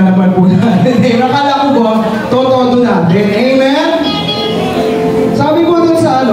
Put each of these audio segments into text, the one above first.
naman po natin. Nakala ko po, todo natin. Amen? Sabi po dun sa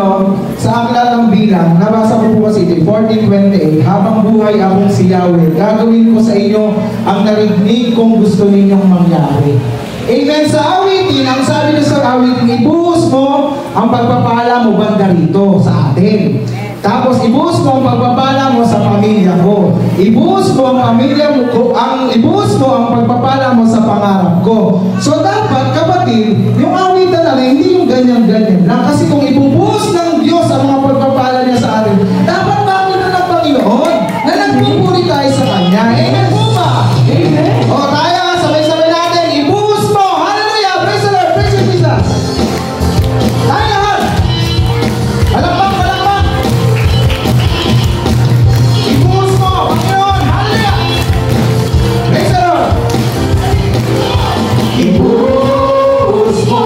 sa aklat ng bilang, nabasa ko po kasi ito, 14:28, habang buhay akong si Yahweh, gagawin ko sa inyo ang narinig kong gusto ninyong mangyari. Amen. Sa awitin, ang sabi na sa awitin, ibuhos mo ang pagpapala mo banda rito sa atin. Tapos ibuhos mo ang pagpapala mo sa pamilya ko. Ibuhos mo ang pamilya mo ibuhos mo ang pagpapala mo sa pangarap ko. So dapat kapatid, yung awitan na hindi yung ganyan-ganyan lang. Kasi kung ibubuhos ng Diyos ang mga pagpapala niya sa atin, dapat makita ng Panginoon na nagpupuri tayo sa Kanya. Amen po ba? Amen. O tayo, sabay-sabay natin, ibuhos mo. Hallelujah! Praise the Lord! Praise the Jesus! Tayo lahat! Palakpak! Palakpak! Ibuhos mo! Panginoon! Hallelujah! Praise the Lord! Ibuhos mo!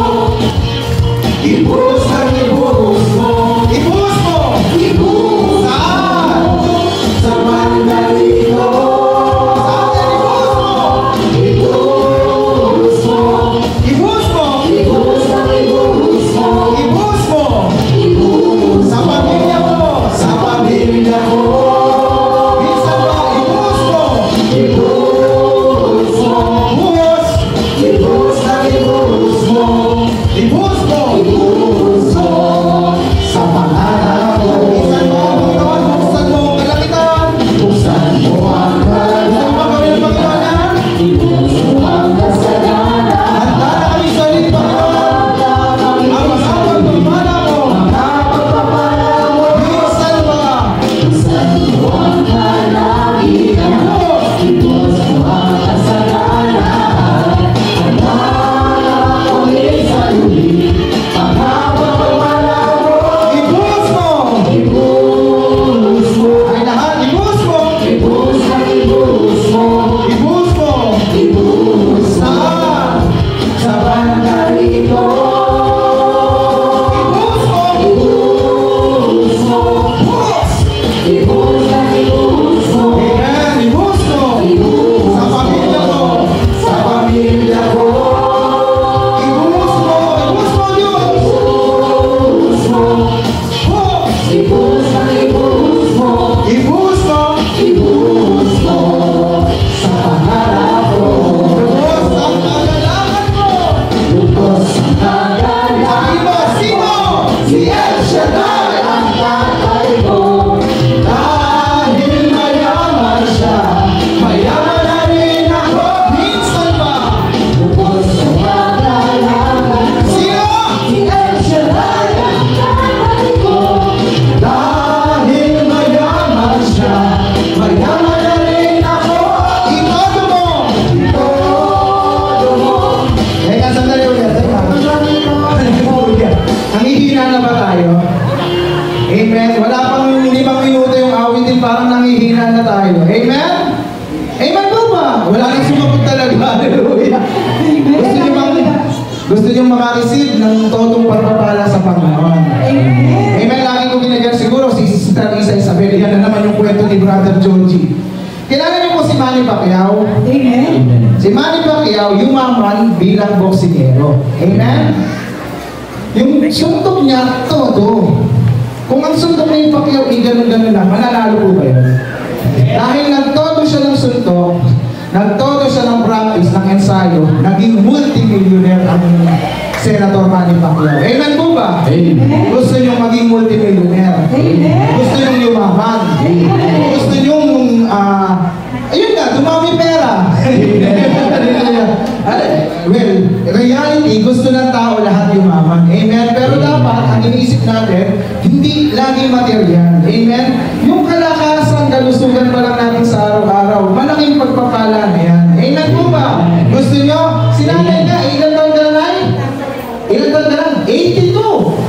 Ibuhos ang ibuhos mo! Ibuhos mo! Ibuhos! Saan? Sa Mandalito! Saan? Ibuhos mo! Ibuhos mo! Ibuhos ang ibuhos mo! Ibuhos mo! Ibuhos! Sa pamilya mo! Sa pamilya ko! Minsan ba? Ibuhos mo! Ibuhos mo! Buhos! Ibuhos ang ibuhos mo! Ibuhos mo! Ibuhos mo! Sa pangarap mo! Buksan mo! Panginoon! Buksan mo! Kalakitan! Buksan mo ang kalan! Buksan mo kami ng Panginoon! Ibuhos mo ang kasalanan! Handa na kami sa ulit, Panginoon! Ang masawag pagpapala mo! Ang pagpapala mo! Buksan mo! Buksan mo ang kalangitan! Ibuhos mo ang kasalanan! Handa na kami sa ulit! Ibuhos mo! Ibuhos mo! Ay lahat, ibuhos mo! Ibuhos mo! Ibuhos mo! Ibuhos mo! Ibuhos saan? Sa Mandalito! Ibuhos mo! Ibuhos mo! Buhos! Ibuhos na ibuhos mo! Amen! Ibuhos mo! Ibuhos sa pamilya mo! Sa pamilya ko! Ibuhos mo! Ibuhos mo, Diyos! Ibuhos mo! Buhos! Ibuhos na ibuhos mo! Ibuhos mo! Ibuhos mo! Sa pangarap ko! Ibuhos ang kagalakan mo! Ibuhos ang kagalakan mo! Sabi mo, sino? Si El Shaddai ang tatay ko! Dahil mayaman siya, mayaman na rin ako. Minsan ba? Ibuhos ang kagalakan mo! Sino? Si El Shaddai ang tatay ko! Dahil mayaman siya, mayaman na rin ako. Itodo mo! Itodo mo! Teka, sandali ulit. Teka. Nangihina na ba tayo? Amen. Wala pang 5 minuto yung awitin, parang nangihina na tayo. Amen? Amen po ba? Wala nang sumagot talaga. Hallelujah. Gusto niyo makareceive ng totong pagpapala sa Panginoon. Amen. Lagi ko ginagyan siguro si Sister Isa Isabel. Yan na naman yung kwento ni Brother Georgie. Kilala niyo po si Manny Pacquiao? Amen. Si Manny Pacquiao, yumaman bilang boksingero. Amen? Yung suntok niya, todo. Kung ang suntok na yung Pacquiao, ganun-ganun lang, mananalo po ba yun? Dahil nagtodo siya ng suntok, nagtodo siya ng practice, ng ensayo, naging multimillionaire ang Senator Manny Pacquiao. Amen po ba? Amen. Gusto nyo maging multimillionaire? Amen. Gusto nyo yumaman? Amen. Gusto nyo ayun nga, dumami pera. Well, reality, gusto ng tao lahat yumaman. Amen. Pero dapat, ang iniisip natin, hindi lagi material. Amen. Yung kalakasan, kalusugan pa lang natin sa araw-araw, malaking pagpapala na yan. Amen po ba? Gusto nyo? Sinanay na, ilan taon ka na? Ilan taon ka na? 82.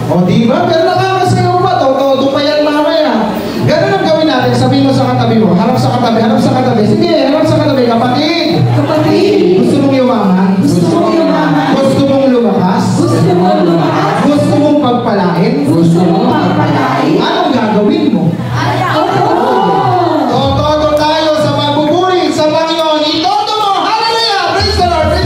O diba? Pero nakakasayaw pa, todo pa yan mamaya. Ganun ang gawin natin. Sabihin mo sa katabi mo, harap sa katabi, harap sa katabi. Sige, harap sa katabi, kapatid. Kapatid. Gusto mong yumaman? Gusto mong yumaman? Gusto mong lumakas? Gusto mong lumakas? Gusto mong pagpalain? Gusto mong pagpalain? Anong gagawin mo? Todo tayo sa magbuburi sa Panginoon. Itodo mo! Hallelujah! Praise the Lord!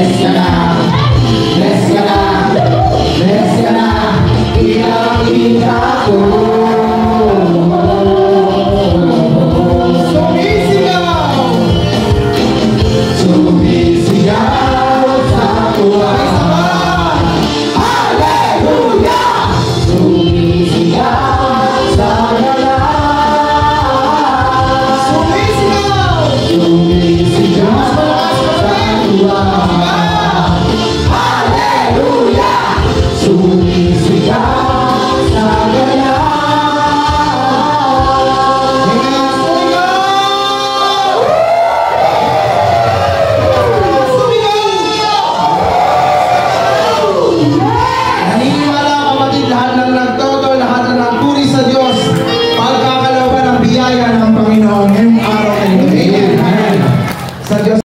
Bless ka na. Bless ka na. Bless ka na. Pinakita ko.